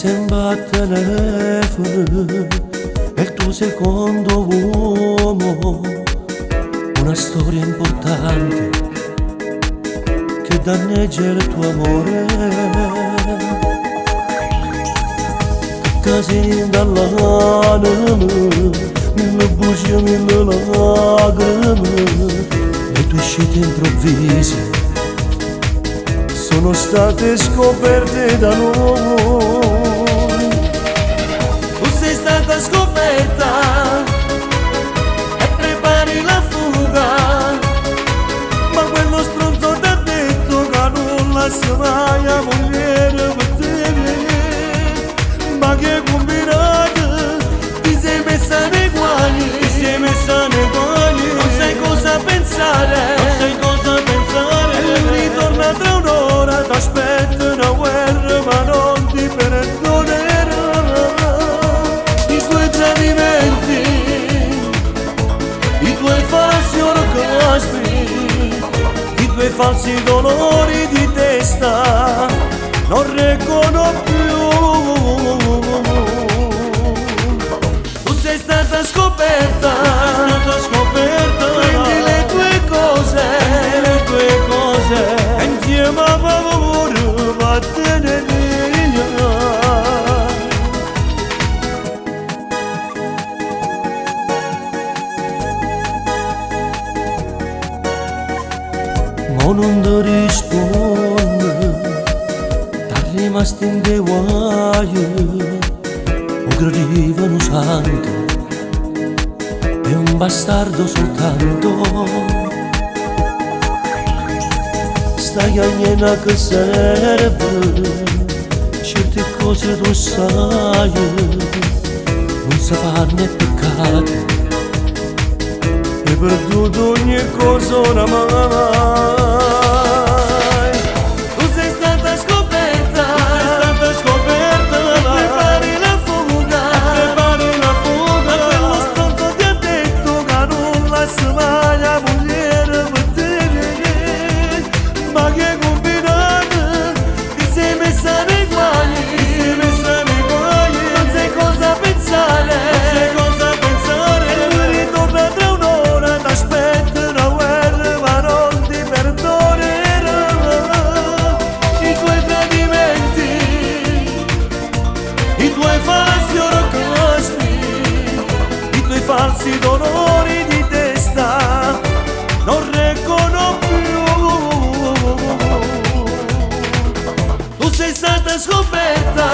sembra telefono, è il tuo secondo uomo, una storia importante che danneggia il tuo amore. Casini dall'anima, mille bugie, mille lacrime, le tue uscite improvvise sono state scoperte da noi. Tu sei stata scoperta e prepari la fuga, ma quello stronzo ti ha detto che non lascia mai a moglie per te. Ma che combinata, ti sei messa nei guai, ti sei messa nei guai, non sai cosa pensare, non sai cosa pensare, e lui ritorna tra un'ora, ti aspetta una guerra ma non ti perdonerà. I tuoi tradimenti, i tuoi falsi orgasmi, i tuoi falsi dolori di testa non reggono più. Tu sei stata scoperta, prendi le tue cose, e insieme a paura vattene via. Ma non ti risponde, t'ha rimasto in dei guai, o gradivano santo, è un bastardo soltanto. Stai a niente che serve, certe cose tu sai, non si fanno peccato, hai perduto ogni cosa oramai. Tu sei stata scoperta, prepari la fuga, ma quello stronzo ti ha detto che non lascia mai a moglie per te. Ma che combinata, ti sei messa nei guai, non sai cosa pensare, e lui ritorna tra un'ora, ti aspetta una guerra ma non ti perdonerà. I tuoi tradimenti, i tuoi falsi orgasmi, i tuoi falsi dolori di testa non reggono più. Tu sei stata scoperta,